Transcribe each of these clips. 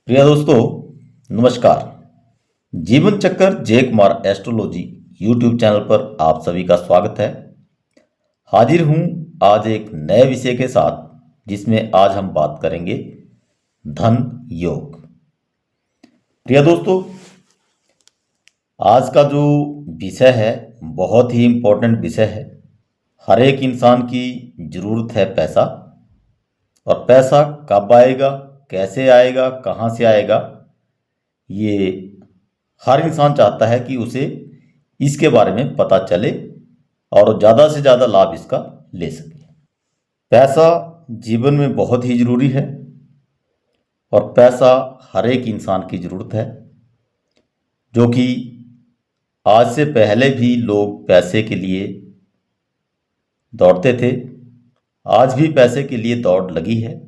प्रिय दोस्तों, नमस्कार। जीवन चक्कर जय कुमार एस्ट्रोलॉजी यूट्यूब चैनल पर आप सभी का स्वागत है। हाजिर हूं आज एक नए विषय के साथ, जिसमें आज हम बात करेंगे धन योग। प्रिय दोस्तों, आज का जो विषय है बहुत ही इम्पोर्टेंट विषय है। हर एक इंसान की ज़रूरत है पैसा, और पैसा कब आएगा, कैसे आएगा, कहाँ से आएगा, ये हर इंसान चाहता है कि उसे इसके बारे में पता चले और ज़्यादा से ज़्यादा लाभ इसका ले सके। पैसा जीवन में बहुत ही ज़रूरी है और पैसा हर एक इंसान की ज़रूरत है, जो कि आज से पहले भी लोग पैसे के लिए दौड़ते थे। आज भी पैसे के लिए दौड़ लगी है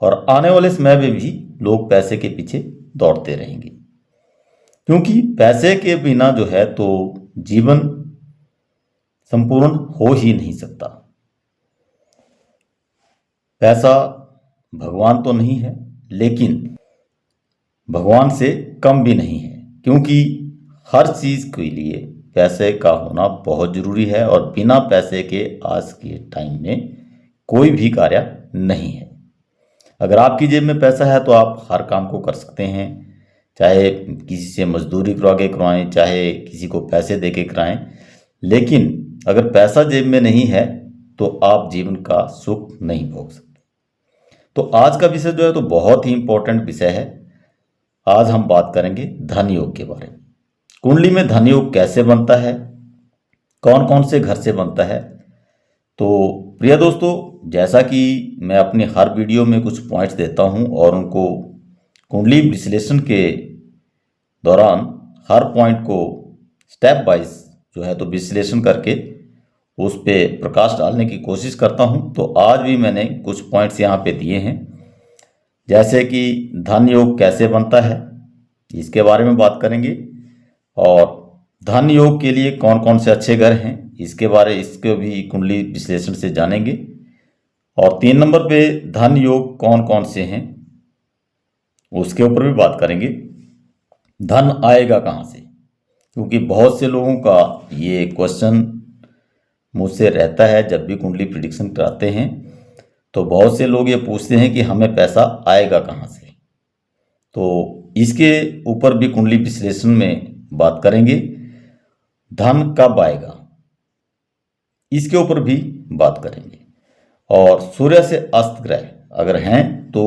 और आने वाले समय में भी लोग पैसे के पीछे दौड़ते रहेंगे, क्योंकि पैसे के बिना जो है तो जीवन संपूर्ण हो ही नहीं सकता। पैसा भगवान तो नहीं है, लेकिन भगवान से कम भी नहीं है, क्योंकि हर चीज़ के लिए पैसे का होना बहुत ज़रूरी है और बिना पैसे के आज के टाइम में कोई भी कार्य नहीं है। अगर आपकी जेब में पैसा है तो आप हर काम को कर सकते हैं, चाहे किसी से मजदूरी करवा के करवाएं, चाहे किसी को पैसे दे के कराएं। लेकिन अगर पैसा जेब में नहीं है तो आप जीवन का सुख नहीं भोग सकते। तो आज का विषय जो है तो बहुत ही इम्पोर्टेंट विषय है। आज हम बात करेंगे धन योग के बारे में। कुंडली में धन योग कैसे बनता है, कौन कौन से घर से बनता है। तो प्रिय दोस्तों, जैसा कि मैं अपने हर वीडियो में कुछ पॉइंट्स देता हूं और उनको कुंडली विश्लेषण के दौरान हर पॉइंट को स्टेप वाइज जो है तो विश्लेषण करके उस पे प्रकाश डालने की कोशिश करता हूं, तो आज भी मैंने कुछ पॉइंट्स यहाँ पे दिए हैं। जैसे कि धन योग कैसे बनता है, इसके बारे में बात करेंगे, और धन योग के लिए कौन कौन से अच्छे घर हैं इसके भी कुंडली विश्लेषण से जानेंगे। और 3 नंबर पे धन योग कौन कौन से हैं उसके ऊपर भी बात करेंगे। धन आएगा कहाँ से, क्योंकि बहुत से लोगों का ये क्वेश्चन मुझसे रहता है। जब भी कुंडली प्रिडिक्शन कराते हैं तो बहुत से लोग ये पूछते हैं कि हमें पैसा आएगा कहाँ से। तो इसके ऊपर भी कुंडली विश्लेषण में बात करेंगे। धन कब आएगा इसके ऊपर भी बात करेंगे। और सूर्य से अस्त ग्रह अगर हैं तो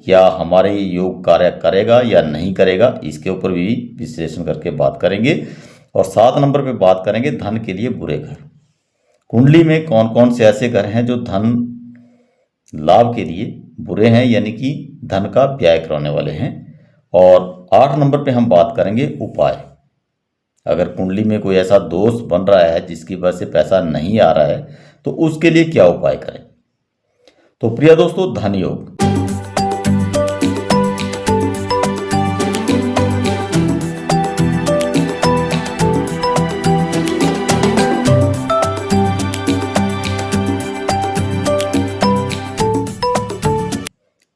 क्या हमारे योग कार्य करेगा या नहीं करेगा, इसके ऊपर भी विश्लेषण करके बात करेंगे। और 7 नंबर पे बात करेंगे धन के लिए बुरे घर। कुंडली में कौन कौन से ऐसे घर हैं जो धन लाभ के लिए बुरे हैं, यानी कि धन का व्यय कराने वाले हैं। और 8 नंबर पे हम बात करेंगे उपाय। अगर कुंडली में कोई ऐसा दोष बन रहा है जिसकी वजह से पैसा नहीं आ रहा है तो उसके लिए क्या उपाय करें। तो प्रिय दोस्तों, धन योग।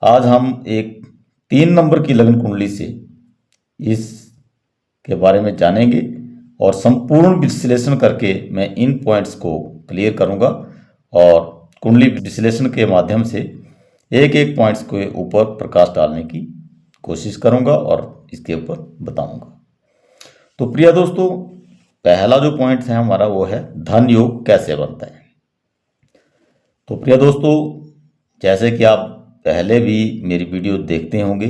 आज हम एक 3 नंबर की लग्न कुंडली से इस के बारे में जानेंगे और संपूर्ण विश्लेषण करके मैं इन पॉइंट्स को क्लियर करूंगा और कुंडली विश्लेषण के माध्यम से एक एक पॉइंट्स के ऊपर प्रकाश डालने की कोशिश करूंगा और इसके ऊपर बताऊंगा। तो प्रिय दोस्तों, पहला जो पॉइंट है हमारा वो है धन योग कैसे बनता है। तो प्रिय दोस्तों, जैसे कि आप पहले भी मेरी वीडियो देखते होंगे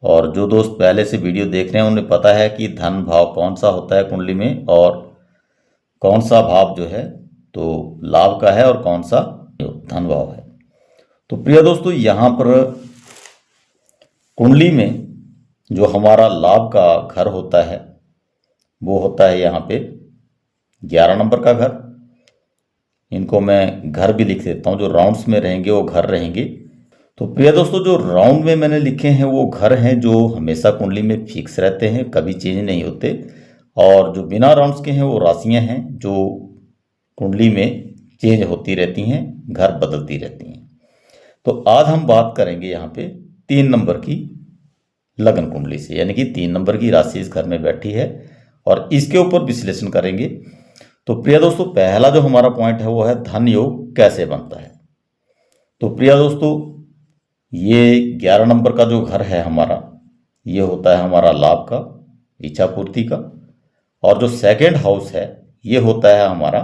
और जो दोस्त पहले से वीडियो देख रहे हैं उन्हें पता है कि धन भाव कौन सा होता है कुंडली में, और कौन सा भाव जो है तो लाभ का है और कौन सा धन भाव है। तो प्रिय दोस्तों, यहाँ पर कुंडली में जो हमारा लाभ का घर होता है वो होता है यहाँ पे 11 नंबर का घर। इनको मैं घर भी लिख देता हूँ, जो राउंड्स में रहेंगे वो घर रहेंगे। तो प्रिय दोस्तों, जो राउंड में मैंने लिखे हैं वो घर हैं जो हमेशा कुंडली में फिक्स रहते हैं, कभी चेंज नहीं होते। और जो बिना राउंड्स के हैं वो राशियां हैं जो कुंडली में चेंज होती रहती हैं, घर बदलती रहती हैं। तो आज हम बात करेंगे यहाँ पे 3 नंबर की लगन कुंडली से, यानी कि 3 नंबर की राशि इस घर में बैठी है और इसके ऊपर विश्लेषण करेंगे। तो प्रिय दोस्तों, पहला जो हमारा पॉइंट है वो है धन योग कैसे बनता है। तो प्रिय दोस्तों, ये 11 नंबर का जो घर है हमारा, ये होता है हमारा लाभ का, इच्छा पूर्ति का, और जो सेकंड हाउस है ये होता है हमारा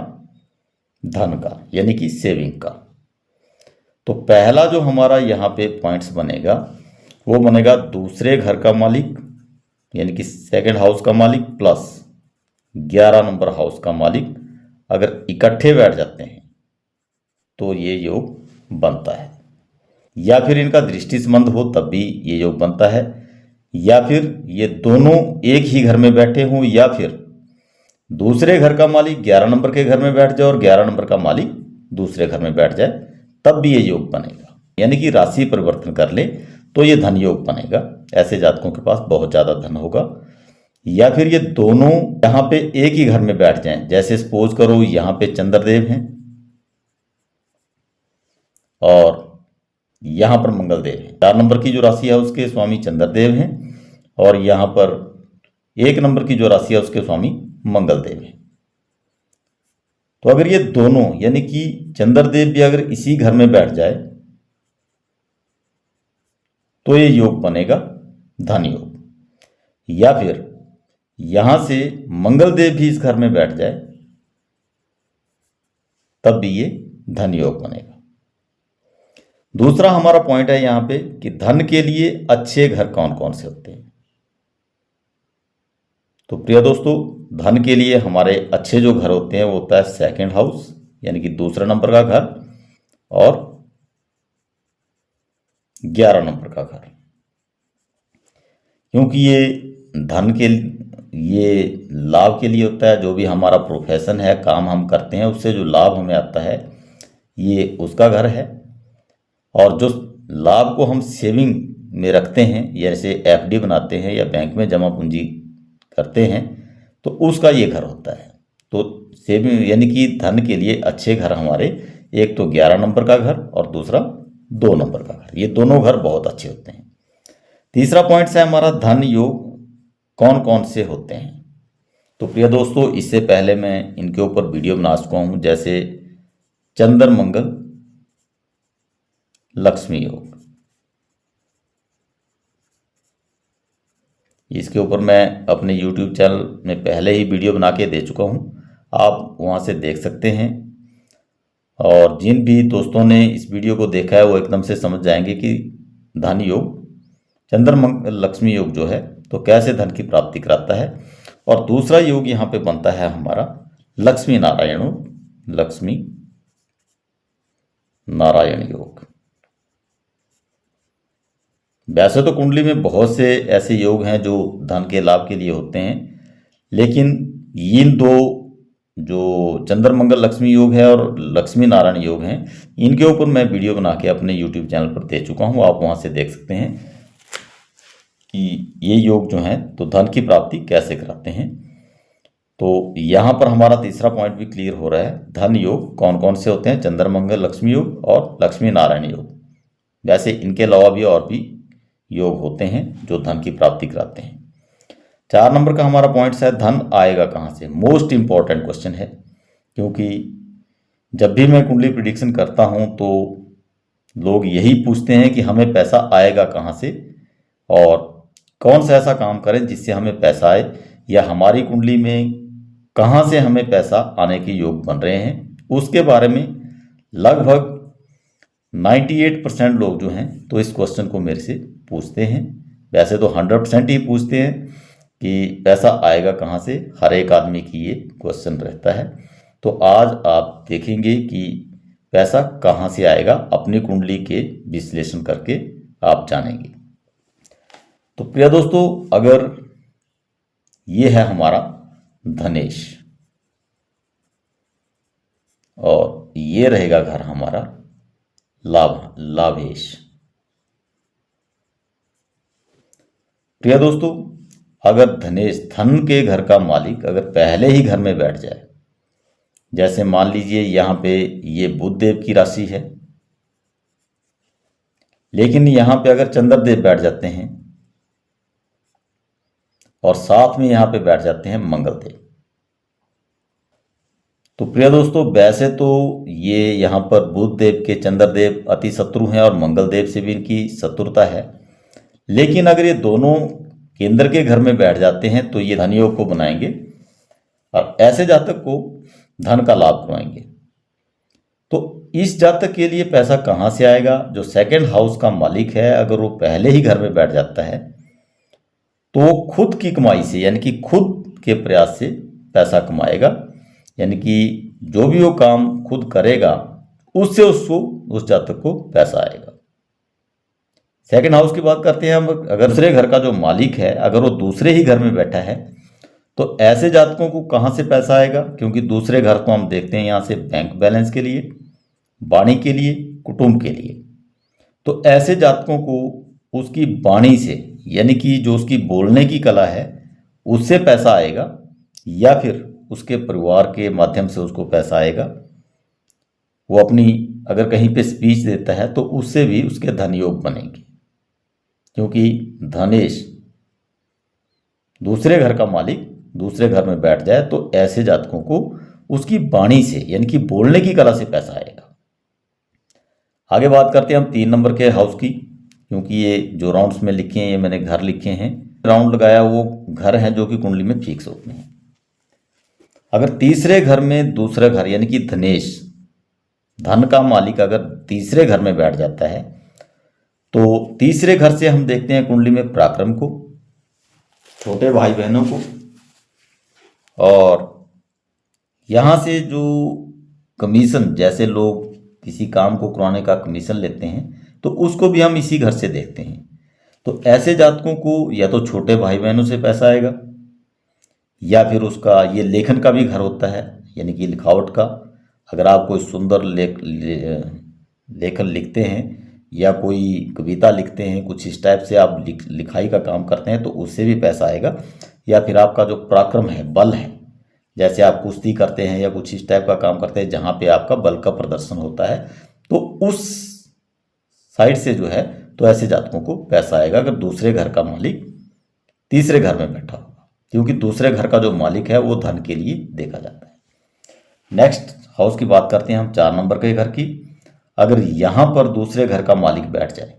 धन का, यानी कि सेविंग का। तो पहला जो हमारा यहाँ पे पॉइंट्स बनेगा वो बनेगा दूसरे घर का मालिक, यानी कि सेकंड हाउस का मालिक प्लस 11 नंबर हाउस का मालिक अगर इकट्ठे बैठ जाते हैं तो ये योग बनता है। या फिर इनका दृष्टि संबंध हो तब भी ये योग बनता है, या फिर ये दोनों एक ही घर में बैठे हों, या फिर दूसरे घर का मालिक 11 नंबर के घर में बैठ जाए और 11 नंबर का मालिक दूसरे घर में बैठ जाए, तब भी ये योग बनेगा। यानी कि राशि परिवर्तन कर ले तो ये धन योग बनेगा। ऐसे जातकों के पास बहुत ज़्यादा धन होगा। या फिर ये दोनों यहाँ पे एक ही घर में बैठ जाएं, जैसे सपोज करो यहाँ पे चंद्रदेव हैं और यहाँ पर मंगलदेव है। 4 नंबर की जो राशि है उसके स्वामी चंद्रदेव हैं और यहाँ पर 1 नंबर की जो राशि है उसके स्वामी मंगलदेव हैं। तो अगर ये दोनों यानी कि चंद्रदेव भी अगर इसी घर में बैठ जाए तो ये योग बनेगा धन योग। या फिर यहां से मंगलदेव भी इस घर में बैठ जाए तब भी ये धन योग बनेगा। दूसरा हमारा पॉइंट है यहां पे कि धन के लिए अच्छे घर कौन कौन से होते हैं। तो प्रिय दोस्तों, धन के लिए हमारे अच्छे जो घर होते हैं वो होता है सेकंड हाउस, यानी कि दूसरा नंबर का घर, और 11 नंबर का घर। क्योंकि ये धन के ये लाभ के लिए होता है। जो भी हमारा प्रोफेशन है, काम हम करते हैं, उससे जो लाभ हमें आता है ये उसका घर है। और जो लाभ को हम सेविंग में रखते हैं, जैसे एफडी बनाते हैं या बैंक में जमा पूंजी करते हैं, तो उसका ये घर होता है। तो सेविंग यानी कि धन के लिए अच्छे घर हमारे एक तो 11 नंबर का घर और दूसरा 2 नंबर का घर। ये दोनों घर बहुत अच्छे होते हैं। तीसरा पॉइंट है हमारा धन योग कौन कौन से होते हैं। तो प्रिय दोस्तों, इससे पहले मैं इनके ऊपर वीडियो बना चुका हूँ, जैसे चंद्र मंगल लक्ष्मी योग। इसके ऊपर मैं अपने YouTube चैनल में पहले ही वीडियो बना के दे चुका हूँ, आप वहाँ से देख सकते हैं। और जिन भी दोस्तों ने इस वीडियो को देखा है वो एकदम से समझ जाएंगे कि धन योग चंद्र मंगल लक्ष्मी योग जो है तो कैसे धन की प्राप्ति कराता है। और दूसरा योग यहाँ पे बनता है हमारा लक्ष्मी नारायण योग। वैसे तो कुंडली में बहुत से ऐसे योग हैं जो धन के लाभ के लिए होते हैं, लेकिन इन दो जो चंद्र मंगल लक्ष्मी योग है और लक्ष्मी नारायण योग हैं, इनके ऊपर मैं वीडियो बना के अपने YouTube चैनल पर दे चुका हूं। आप वहां से देख सकते हैं कि ये योग जो हैं तो धन की प्राप्ति कैसे कराते हैं। तो यहाँ पर हमारा तीसरा पॉइंट भी क्लियर हो रहा है, धन योग कौन कौन से होते हैं, चंद्र मंगल लक्ष्मी योग और लक्ष्मी नारायण योग। वैसे इनके अलावा भी और भी योग होते हैं जो धन की प्राप्ति कराते हैं। 4 नंबर का हमारा पॉइंट है धन आएगा कहाँ से। मोस्ट इंपॉर्टेंट क्वेश्चन है, क्योंकि जब भी मैं कुंडली प्रिडिक्शन करता हूँ तो लोग यही पूछते हैं कि हमें पैसा आएगा कहाँ से और कौन सा ऐसा काम करें जिससे हमें पैसा आए, या हमारी कुंडली में कहाँ से हमें पैसा आने के योग बन रहे हैं। उसके बारे में लगभग 98% लोग जो हैं तो इस क्वेश्चन को मेरे से पूछते हैं। वैसे तो 100% ही पूछते हैं कि पैसा आएगा कहाँ से, हर एक आदमी की ये क्वेश्चन रहता है। तो आज आप देखेंगे कि पैसा कहाँ से आएगा, अपनी कुंडली के विश्लेषण करके आप जानेंगे। तो प्रिय दोस्तों, अगर ये है हमारा धनेश और ये रहेगा घर हमारा लाभेश। प्रिय दोस्तों, अगर धनेश धन के घर का मालिक अगर पहले ही घर में बैठ जाए, जैसे मान लीजिए यहाँ पे ये बुध देव की राशि है, लेकिन यहाँ पे अगर चंद्रदेव बैठ जाते हैं और साथ में यहाँ पे बैठ जाते हैं मंगल देव। तो प्रिय दोस्तों, वैसे तो ये यहाँ पर बुध देव के चंद्रदेव अति शत्रु हैं और मंगल देव से भी इनकी शत्रुता है, लेकिन अगर ये दोनों केंद्र के घर में बैठ जाते हैं तो ये धन योग को बनाएंगे और ऐसे जातक को धन का लाभ करवाएंगे। तो इस जातक के लिए पैसा कहाँ से आएगा? जो सेकंड हाउस का मालिक है, अगर वो पहले ही घर में बैठ जाता है तो वो खुद की कमाई से, यानी कि खुद के प्रयास से पैसा कमाएगा, यानी कि जो भी वो काम खुद करेगा उससे उसको, उस जातक को पैसा आएगा। सेकंड हाउस की बात करते हैं हम। अगर दूसरे घर का जो मालिक है अगर वो दूसरे ही घर में बैठा है तो ऐसे जातकों को कहाँ से पैसा आएगा? क्योंकि दूसरे घर को हम देखते हैं यहाँ से बैंक बैलेंस के लिए, वाणी के लिए, कुटुंब के लिए। तो ऐसे जातकों को उसकी वाणी से, यानी कि जो उसकी बोलने की कला है, उससे पैसा आएगा, या फिर उसके परिवार के माध्यम से उसको पैसा आएगा। वो अपनी अगर कहीं पे स्पीच देता है तो उससे भी उसके धन योग बनेंगे, क्योंकि धनेश दूसरे घर का मालिक दूसरे घर में बैठ जाए तो ऐसे जातकों को उसकी वाणी से, यानी कि बोलने की कला से पैसा आएगा। आगे बात करते हैं हम 3 नंबर के हाउस की, क्योंकि ये जो राउंड्स में लिखे हैं ये मैंने घर लिखे हैं। राउंड लगाया वो घर हैं जो कि कुंडली में फिक्स होते हैं। अगर तीसरे घर में दूसरा घर, यानी कि धनेश धन का मालिक अगर तीसरे घर में बैठ जाता है तो तीसरे घर से हम देखते हैं कुंडली में पराक्रम को, छोटे भाई बहनों को, और यहाँ से जो कमीशन, जैसे लोग किसी काम को कराने का कमीशन लेते हैं तो उसको भी हम इसी घर से देखते हैं। तो ऐसे जातकों को या तो छोटे भाई बहनों से पैसा आएगा, या फिर उसका ये लेखन का भी घर होता है, यानी कि लिखावट का। अगर आप कोई सुंदर लेखन लिखते हैं या कोई कविता लिखते हैं, कुछ इस टाइप से आप लिखाई का काम करते हैं तो उससे भी पैसा आएगा। या फिर आपका जो पराक्रम है, बल है, जैसे आप कुश्ती करते हैं या कुछ इस टाइप का काम करते हैं जहाँ पे आपका बल का प्रदर्शन होता है, तो उस साइड से जो है तो ऐसे जातकों को पैसा आएगा अगर दूसरे घर का मालिक तीसरे घर में बैठा होगा, क्योंकि दूसरे घर का जो मालिक है वो धन के लिए देखा जाता है। नेक्स्ट हाउस की बात करते हैं हम 4 नंबर के घर की। अगर यहाँ पर दूसरे घर का मालिक बैठ जाए,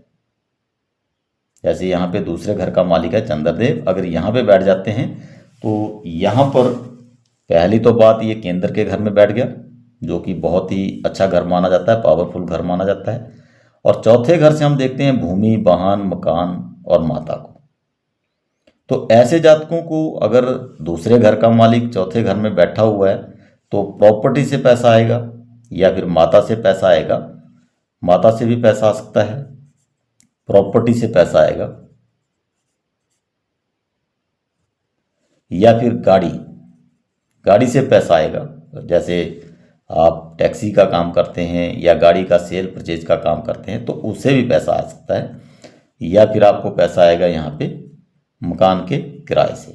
जैसे यहाँ पे दूसरे घर का मालिक है चंद्रदेव, अगर यहाँ पे बैठ जाते हैं तो यहाँ पर पहली तो बात, ये केंद्र के घर में बैठ गया, जो कि बहुत ही अच्छा घर माना जाता है, पावरफुल घर माना जाता है। और चौथे घर से हम देखते हैं भूमि, वाहन, मकान और माता को। तो ऐसे जातकों को अगर दूसरे घर का मालिक चौथे घर में बैठा हुआ है तो प्रॉपर्टी से पैसा आएगा, या फिर माता से पैसा आएगा। माता से भी पैसा आ सकता है, प्रॉपर्टी से पैसा आएगा, या फिर गाड़ी से पैसा आएगा। जैसे आप टैक्सी का काम करते हैं या गाड़ी का सेल परचेज का काम करते हैं तो उससे भी पैसा आ सकता है, या फिर आपको पैसा आएगा यहाँ पे मकान के किराए से।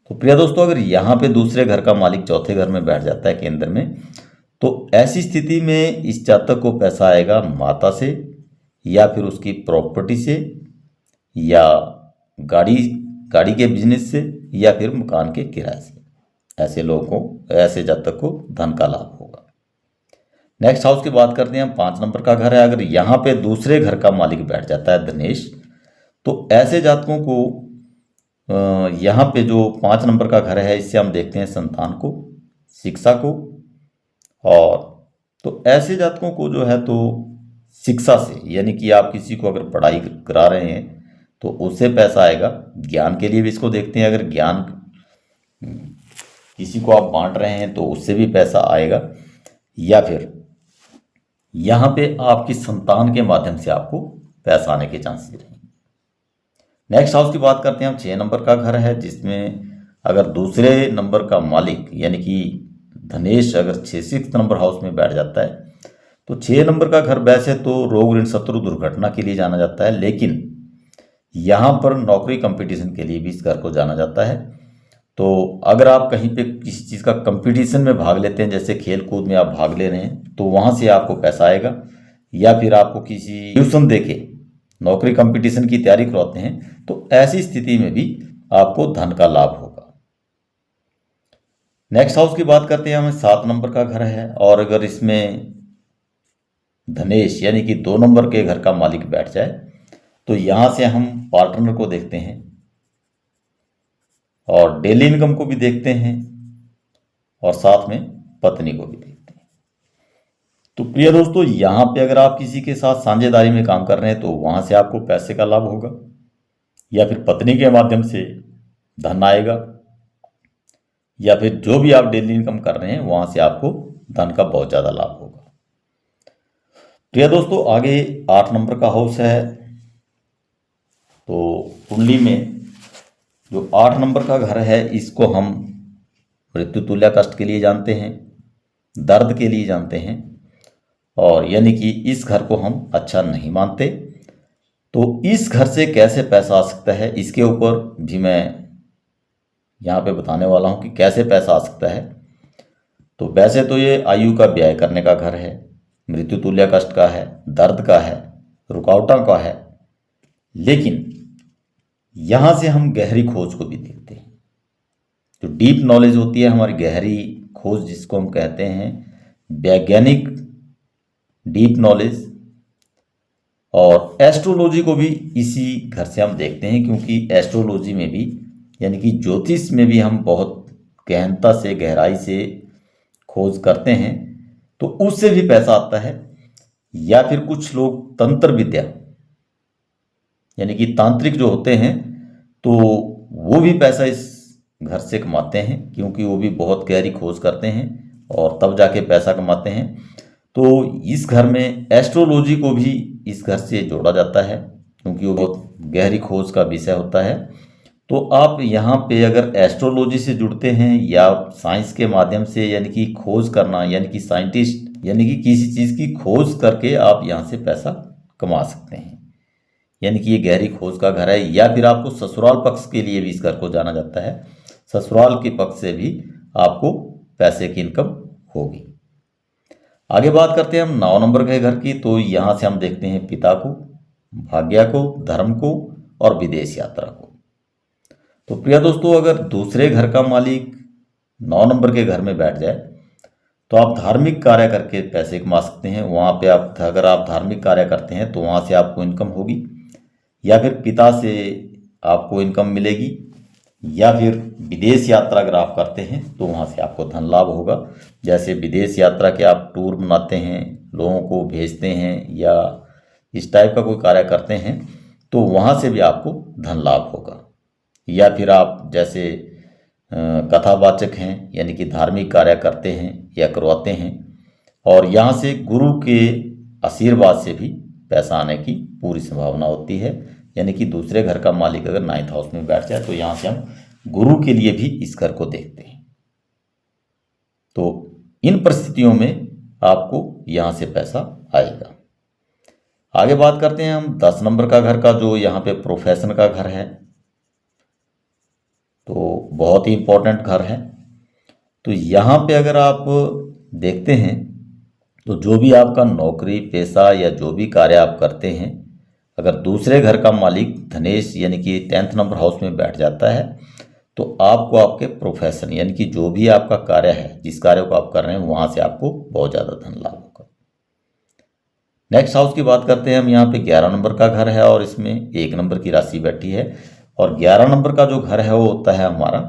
तो प्रिय दोस्तों, अगर यहाँ पे दूसरे घर का मालिक चौथे घर में बैठ जाता है केंद्र में, तो ऐसी स्थिति में इस जातक को पैसा आएगा माता से, या फिर उसकी प्रॉपर्टी से, या गाड़ी के बिजनेस से, या फिर मकान के किराए से। ऐसे लोगों को, ऐसे जातक को धन का लाभ होगा। नेक्स्ट हाउस की बात करते हैं हम 5 नंबर का घर है। अगर यहाँ पे दूसरे घर का मालिक बैठ जाता है धनेश, तो ऐसे जातकों को यहाँ पे जो 5 नंबर का घर है इससे हम देखते हैं संतान को, शिक्षा को, और तो ऐसे जातकों को जो है तो शिक्षा से, यानी कि आप किसी को अगर पढ़ाई करा रहे हैं तो उससे पैसा आएगा। ज्ञान के लिए भी इसको देखते हैं, अगर ज्ञान किसी को आप बांट रहे हैं तो उससे भी पैसा आएगा, या फिर यहाँ पे आपकी संतान के माध्यम से आपको पैसा आने के चांसेस रहेंगे। नेक्स्ट हाउस की बात करते हैं हम 6 नंबर का घर है, जिसमें अगर दूसरे नंबर का मालिक यानी कि धनेश अगर 6 नंबर हाउस में बैठ जाता है तो 6 नंबर का घर वैसे तो रोग ऋण शत्रु दुर्घटना के लिए जाना जाता है, लेकिन यहाँ पर नौकरी कंपटीशन के लिए भी इस घर को जाना जाता है। तो अगर आप कहीं पे किसी चीज़ का कंपटीशन में भाग लेते हैं, जैसे खेल कूद में आप भाग ले रहे हैं, तो वहाँ से आपको पैसा आएगा, या फिर आपको किसी ट्यूशन देके नौकरी कंपटीशन की तैयारी करवाते हैं, तो ऐसी स्थिति में भी आपको धन का लाभ होगा। नेक्स्ट हाउस की बात करते हैं, हमें 7 नंबर का घर है, और अगर इसमें धनेश यानी कि 2 नंबर के घर का मालिक बैठ जाए तो यहाँ से हम पार्टनर को देखते हैं और डेली इनकम को भी देखते हैं और साथ में पत्नी को भी देखते हैं। तो प्रिय दोस्तों, यहाँ पे अगर आप किसी के साथ साझेदारी में काम कर रहे हैं तो वहाँ से आपको पैसे का लाभ होगा, या फिर पत्नी के माध्यम से धन आएगा, या फिर जो भी आप डेली इनकम कर रहे हैं वहाँ से आपको धन का बहुत ज़्यादा लाभ होगा। प्रिय दोस्तों, आगे 8 नंबर का हाउस है। तो कुंडली में जो 8 नंबर का घर है, इसको हम मृत्यु तुल्य कष्ट के लिए जानते हैं, दर्द के लिए जानते हैं, और यानी कि इस घर को हम अच्छा नहीं मानते। तो इस घर से कैसे पैसा आ सकता है, इसके ऊपर भी मैं यहाँ पे बताने वाला हूँ कि कैसे पैसा आ सकता है। तो वैसे तो ये आयु का व्यय करने का घर है, मृत्यु तुल्य कष्ट का है, दर्द का है, रुकावटों का है, लेकिन यहाँ से हम गहरी खोज को भी देखते हैं। जो डीप नॉलेज होती है, हमारी गहरी खोज जिसको हम कहते हैं, वैज्ञानिक डीप नॉलेज, और एस्ट्रोलॉजी को भी इसी घर से हम देखते हैं, क्योंकि एस्ट्रोलॉजी में भी यानी कि ज्योतिष में भी हम बहुत गहनता से, गहराई से खोज करते हैं, तो उससे भी पैसा आता है। या फिर कुछ लोग तंत्र विद्या यानी कि तांत्रिक जो होते हैं, तो वो भी पैसा इस घर से कमाते हैं, क्योंकि वो भी बहुत गहरी खोज करते हैं और तब जाके पैसा कमाते हैं। तो इस घर में एस्ट्रोलॉजी को भी इस घर से जोड़ा जाता है, क्योंकि वो बहुत गहरी खोज का विषय होता है। तो आप यहाँ पे अगर एस्ट्रोलॉजी से जुड़ते हैं या साइंस के माध्यम से, यानी कि खोज करना, यानी कि साइंटिस्ट, यानी कि किसी चीज़ की खोज करके आप यहाँ से पैसा कमा सकते हैं, यानी कि ये गहरी खोज का घर है। या फिर आपको ससुराल पक्ष के लिए भी इस घर को जाना जाता है, ससुराल के पक्ष से भी आपको पैसे की इनकम होगी। आगे बात करते हैं हम 9 नंबर के घर की। तो यहाँ से हम देखते हैं पिता को, भाग्य को, धर्म को और विदेश यात्रा को। तो प्रिय दोस्तों, अगर दूसरे घर का मालिक 9 नंबर के घर में बैठ जाए तो आप धार्मिक कार्य करके पैसे कमा सकते हैं। वहाँ पे अगर आप धार्मिक कार्य करते हैं तो वहाँ से आपको इनकम होगी, या फिर पिता से आपको इनकम मिलेगी, या फिर विदेश यात्रा अगर आप करते हैं तो वहाँ से आपको धन लाभ होगा। जैसे विदेश यात्रा के आप टूर बनाते हैं, लोगों को भेजते हैं, या इस टाइप का कोई कार्य करते हैं, तो वहाँ से भी आपको धन लाभ होगा। या फिर आप जैसे कथावाचक हैं, यानी कि धार्मिक कार्य करते हैं या करवाते हैं, और यहाँ से गुरु के आशीर्वाद से भी पैसा आने की पूरी संभावना होती है। यानी कि दूसरे घर का मालिक अगर 9th हाउस में बैठ जाए तो यहाँ से हम गुरु के लिए भी इस घर को देखते हैं। तो इन परिस्थितियों में आपको यहाँ से पैसा आएगा। आगे बात करते हैं हम 10 नंबर का घर का, जो यहाँ पे प्रोफेशन का घर है। तो बहुत ही इंपॉर्टेंट घर है। तो यहाँ पे अगर आप देखते हैं तो जो भी आपका नौकरी पेशा या जो भी कार्य आप करते हैं, अगर दूसरे घर का मालिक धनेश यानी कि 10th नंबर हाउस में बैठ जाता है तो आपको आपके प्रोफेशन यानी कि जो भी आपका कार्य है, जिस कार्य को आप कर रहे हैं, वहाँ से आपको बहुत ज़्यादा धन लाभ होगा। नेक्स्ट हाउस की बात करते हैं हम। यहाँ पे 11 नंबर का घर है और इसमें 1 नंबर की राशि बैठी है, और 11 नंबर का जो घर है वो होता है हमारा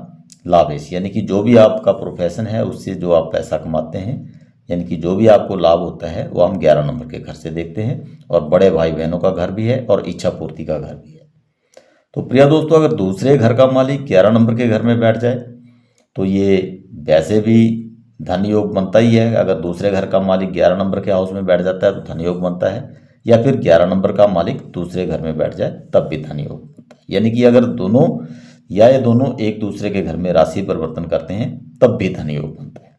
लाभेश, यानी कि जो भी आपका प्रोफेशन है उससे जो आप पैसा कमाते हैं, यानी कि जो भी आपको लाभ होता है वो हम 11 नंबर के घर से देखते हैं। और बड़े भाई बहनों का घर भी है और इच्छा पूर्ति का घर भी है। तो प्रिय दोस्तों, अगर दूसरे घर का मालिक 11 नंबर के घर में बैठ जाए तो ये वैसे भी धन योग बनता ही है। अगर दूसरे घर का मालिक 11 नंबर के हाउस में बैठ जाता है तो धन योग बनता है, या फिर 11 नंबर का मालिक दूसरे घर में बैठ जाए तब भी धन योग बनता है। यानी कि अगर दोनों या ये दोनों एक दूसरे के घर में राशि परिवर्तन करते हैं तब भी धन योग बनता है।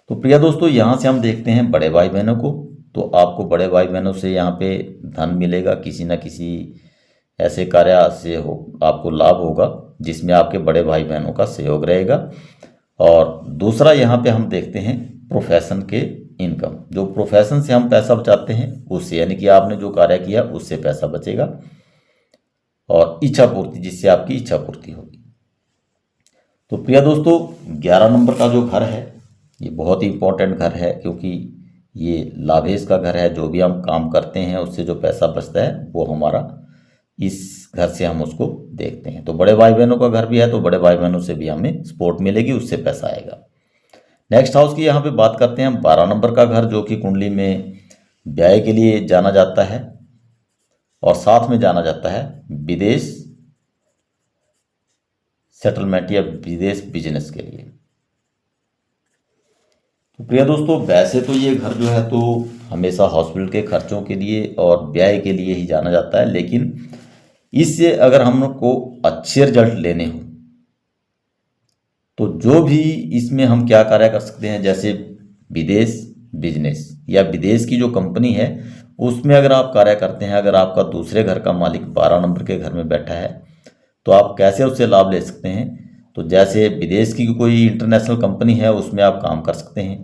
तो प्रिय दोस्तों, यहाँ से हम देखते हैं बड़े भाई बहनों को। तो आपको बड़े भाई बहनों से यहाँ पे धन मिलेगा, किसी न किसी ऐसे कार्य से आपको लाभ होगा जिसमें आपके बड़े भाई बहनों का सहयोग रहेगा। और दूसरा यहाँ पे हम देखते हैं प्रोफेशन के इनकम, जो प्रोफेशन से हम पैसा बचाते हैं उससे, यानी कि आपने जो कार्य किया उससे पैसा बचेगा। और इच्छा पूर्ति, जिससे आपकी इच्छा पूर्ति होगी। तो प्रिय दोस्तों, 11 नंबर का जो घर है ये बहुत ही इंपॉर्टेंट घर है, क्योंकि ये लाभेश का घर है। जो भी हम काम करते हैं उससे जो पैसा बचता है वो हमारा इस घर से हम उसको देखते हैं। तो बड़े भाई बहनों का घर भी है, तो बड़े भाई बहनों से भी हमें सपोर्ट मिलेगी, उससे पैसा आएगा। नेक्स्ट हाउस की यहाँ पे बात करते हैं हम 12 नंबर का घर, जो कि कुंडली में व्यय के लिए जाना जाता है और साथ में जाना जाता है विदेश सेटलमेंट या विदेश बिजनेस के लिए। तो प्रिय दोस्तों, वैसे तो ये घर जो है तो हमेशा हॉस्पिटल के खर्चों के लिए और व्यय के लिए ही जाना जाता है, लेकिन इससे अगर हम लोग को अच्छे रिजल्ट लेने हो तो जो भी इसमें हम क्या कार्य कर सकते हैं, जैसे विदेश बिजनेस या विदेश की जो कंपनी है उसमें अगर आप कार्य करते हैं, अगर आपका दूसरे घर का मालिक 12 नंबर के घर में बैठा है तो आप कैसे उससे लाभ ले सकते हैं। तो जैसे विदेश की कोई इंटरनेशनल कंपनी है उसमें आप काम कर सकते हैं,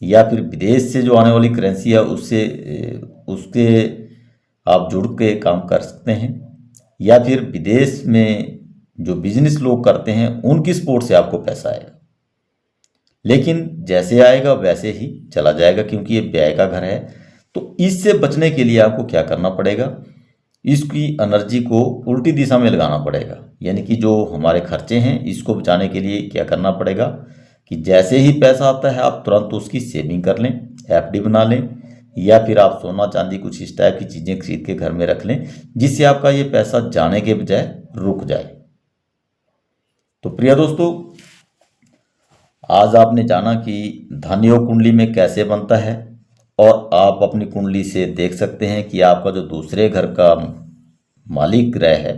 या फिर विदेश से जो आने वाली करेंसी है उसके आप जुड़ के काम कर सकते हैं, या फिर विदेश में जो बिजनेस लोग करते हैं उनकी सपोर्ट से आपको पैसा आएगा। लेकिन जैसे आएगा वैसे ही चला जाएगा, क्योंकि ये व्यय का घर है। तो इससे बचने के लिए आपको क्या करना पड़ेगा, इसकी एनर्जी को उल्टी दिशा में लगाना पड़ेगा। यानी कि जो हमारे खर्चे हैं इसको बचाने के लिए क्या करना पड़ेगा कि जैसे ही पैसा आता है आप तुरंत उसकी सेविंग कर लें, एफडी बना लें, या फिर आप सोना चांदी कुछ इस टाइप की चीज़ें खरीद के घर में रख लें, जिससे आपका ये पैसा जाने के बजाय रुक जाए। तो प्रिय दोस्तों, आज आपने जाना कि धन योग कुंडली में कैसे बनता है, और आप अपनी कुंडली से देख सकते हैं कि आपका जो दूसरे घर का मालिक ग्रह है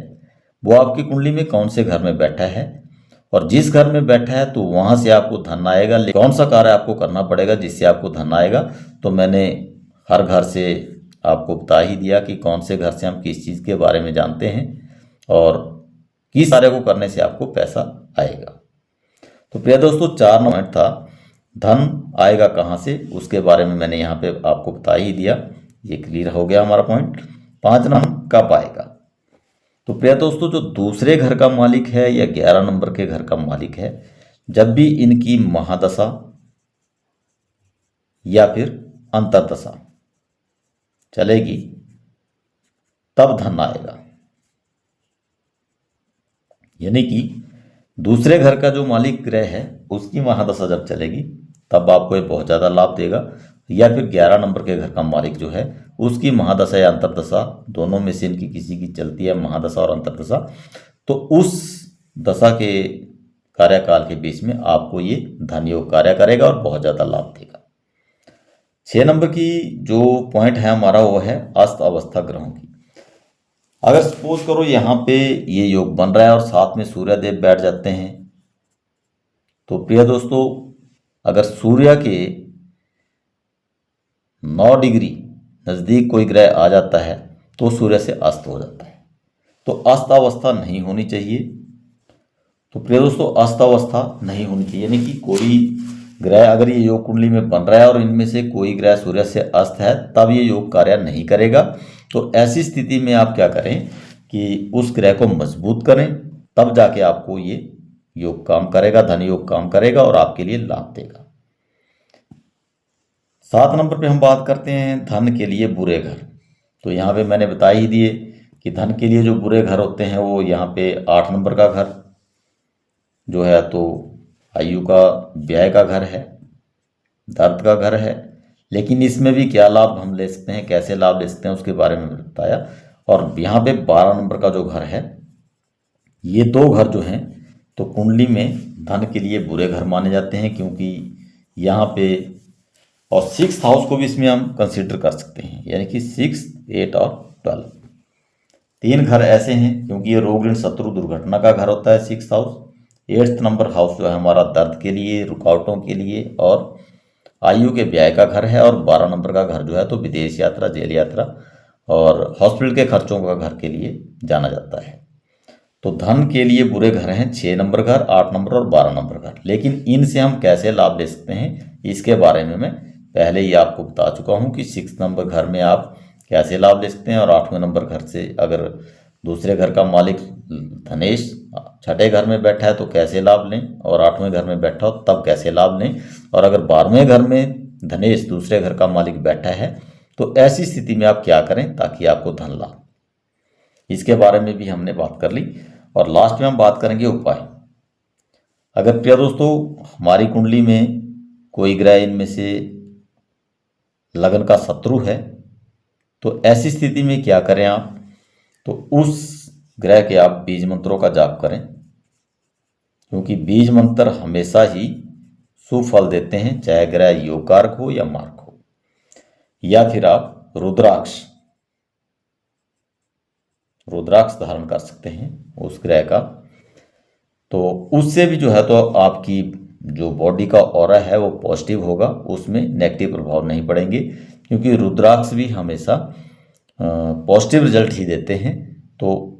वो आपकी कुंडली में कौन से घर में बैठा है, और जिस घर में बैठा है तो वहाँ से आपको धन आएगा। कौन सा कार्य आपको करना पड़ेगा जिससे आपको धन आएगा, तो मैंने हर घर से आपको बता ही दिया कि कौन से घर से हम किस चीज़ के बारे में जानते हैं और किस कार्य को करने से आपको पैसा आएगा। तो प्रिय दोस्तों, 4 पॉइंट था, धन आएगा कहाँ से उसके बारे में मैंने यहाँ पे आपको बता ही दिया, ये क्लियर हो गया हमारा पॉइंट। 5 नंबर कब आएगा, तो प्रिय दोस्तों, जो दूसरे घर का मालिक है या 11 नंबर के घर का मालिक है, जब भी इनकी महादशा या फिर अंतर्दशा चलेगी तब धन आएगा। यानी कि दूसरे घर का जो मालिक ग्रह है उसकी महादशा जब चलेगी तब आपको ये बहुत ज़्यादा लाभ देगा, या फिर 11 नंबर के घर का मालिक जो है उसकी महादशा या अंतर्दशा, दोनों में से इनकी किसी की चलती है महादशा और अंतर्दशा, तो उस दशा के कार्यकाल के बीच में आपको ये धन योग कार्य करेगा और बहुत ज़्यादा लाभ देगा। 6 नंबर की जो पॉइंट है हमारा वो है अस्त अवस्था ग्रहों की। अगर सपोज करो यहाँ पे ये योग बन रहा है और साथ में सूर्यदेव बैठ जाते हैं, तो प्रिय दोस्तों, अगर सूर्य के 9 डिग्री नज़दीक कोई ग्रह आ जाता है तो सूर्य से अस्त हो जाता है। तो अस्त अवस्था नहीं होनी चाहिए। तो प्रिय दोस्तों, अस्त अवस्था नहीं होनी चाहिए, यानी कि कोई ग्रह अगर ये योग कुंडली में बन रहा है और इनमें से कोई ग्रह सूर्य से अस्त है तब ये योग कार्य नहीं करेगा। तो ऐसी स्थिति में आप क्या करें कि उस ग्रह को मजबूत करें, तब जाके आपको ये योग काम करेगा, धन योग काम करेगा और आपके लिए लाभ देगा। 7 नंबर पे हम बात करते हैं धन के लिए बुरे घर। तो यहाँ पे मैंने बता ही दिए कि धन के लिए जो बुरे घर होते हैं वो यहाँ पे 8 नंबर का घर जो है तो आयु का व्यय का घर है, दर्द का घर है। लेकिन इसमें भी क्या लाभ हम ले सकते हैं, कैसे लाभ ले सकते हैं उसके बारे में बताया। और यहाँ पे 12 नंबर का जो घर है, ये 2 घर जो हैं तो कुंडली में धन के लिए बुरे घर माने जाते हैं, क्योंकि यहाँ पे और 6th हाउस को भी इसमें हम कंसीडर कर सकते हैं, यानी कि 6, 8 और 12 3 घर ऐसे हैं, क्योंकि ये रोग ऋण शत्रु दुर्घटना का घर होता है 6th house. 8th number house जो है हमारा दर्द के लिए, रुकावटों के लिए और आयु के व्यय का घर है। और 12 नंबर का घर जो है तो विदेश यात्रा, जेल यात्रा और हॉस्पिटल के खर्चों का घर के लिए जाना जाता है। तो धन के लिए बुरे घर हैं 6 नंबर घर, 8 नंबर और 12 नंबर घर। लेकिन इनसे हम कैसे लाभ ले सकते हैं इसके बारे में मैं पहले ही आपको बता चुका हूँ कि 6 नंबर घर में आप कैसे लाभ ले सकते हैं, और 8वें नंबर घर से अगर दूसरे घर का मालिक धनेश छठे घर में बैठा है तो कैसे लाभ लें, और 8वें घर में बैठा हो तब कैसे लाभ लें, और अगर 12वें घर में धनेश दूसरे घर का मालिक बैठा है तो ऐसी स्थिति में आप क्या करें ताकि आपको धन लाभ, इसके बारे में भी हमने बात कर ली। और लास्ट में हम बात करेंगे उपाय। अगर प्रिय दोस्तों हमारी कुंडली में कोई ग्रह इनमें से लगन का शत्रु है तो ऐसी स्थिति में क्या करें आप, तो उस ग्रह के आप बीज मंत्रों का जाप करें, क्योंकि बीज मंत्र हमेशा ही शुभ फल देते हैं, चाहे ग्रह योग कारक हो या मार्क हो। या फिर आप रुद्राक्ष धारण कर सकते हैं उस ग्रह का, तो उससे भी जो है तो आपकी जो बॉडी का ऑरा है वो पॉजिटिव होगा, उसमें नेगेटिव प्रभाव नहीं पड़ेंगे, क्योंकि रुद्राक्ष भी हमेशा पॉजिटिव रिजल्ट ही देते हैं। तो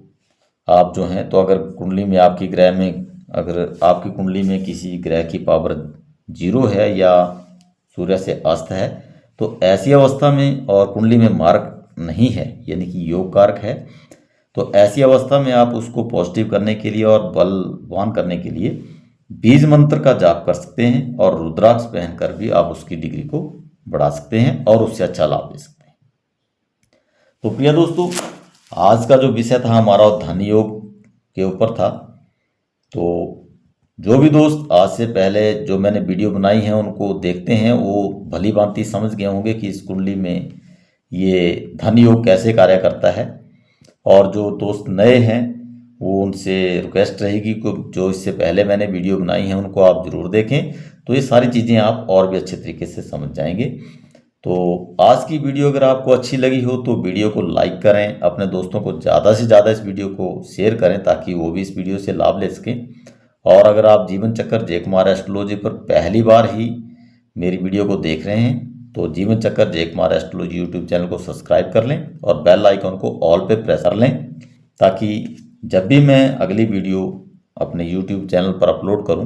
आप जो हैं तो अगर कुंडली में आपकी ग्रह में, अगर आपकी कुंडली में किसी ग्रह की पावर 0 है या सूर्य से अस्त है तो ऐसी अवस्था में, और कुंडली में मार्ग नहीं है यानी कि योग कारक है, तो ऐसी अवस्था में आप उसको पॉजिटिव करने के लिए और बलवान करने के लिए बीज मंत्र का जाप कर सकते हैं, और रुद्राक्ष पहनकर भी आप उसकी डिग्री को बढ़ा सकते हैं और उससे अच्छा लाभ ले सकते हैं। तो प्रिय दोस्तों आज का जो विषय था हमारा धन योग के ऊपर था। तो जो भी दोस्त आज से पहले जो मैंने वीडियो बनाई है उनको देखते हैं वो भली भांति समझ गए होंगे कि इस कुंडली में ये धन योग कैसे कार्य करता है। और जो दोस्त नए हैं वो उनसे रिक्वेस्ट रहेगी कि जो इससे पहले मैंने वीडियो बनाई है उनको आप ज़रूर देखें, तो ये सारी चीज़ें आप और भी अच्छे तरीके से समझ जाएंगे। तो आज की वीडियो अगर आपको अच्छी लगी हो तो वीडियो को लाइक करें, अपने दोस्तों को ज़्यादा से ज़्यादा इस वीडियो को शेयर करें ताकि वो भी इस वीडियो से लाभ ले सकें। और अगर आप जीवन चक्कर जय कुमार एस्ट्रोलॉजी पर पहली बार ही मेरी वीडियो को देख रहे हैं तो जीवन चक्कर जय कुमार एस्ट्रोलॉजी यूट्यूब चैनल को सब्सक्राइब कर लें और बेल आइकन को ऑल पे प्रेस कर लें, ताकि जब भी मैं अगली वीडियो अपने यूट्यूब चैनल पर अपलोड करूं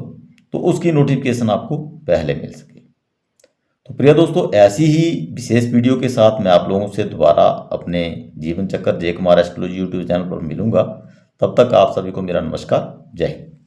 तो उसकी नोटिफिकेशन आपको पहले मिल सके। तो प्रिय दोस्तों ऐसी ही विशेष वीडियो के साथ मैं आप लोगों से दोबारा अपने जीवन चक्कर जय कुमार एस्ट्रोलॉजी यूट्यूब चैनल पर मिलूंगा। तब तक आप सभी को मेरा नमस्कार। जय हिंद।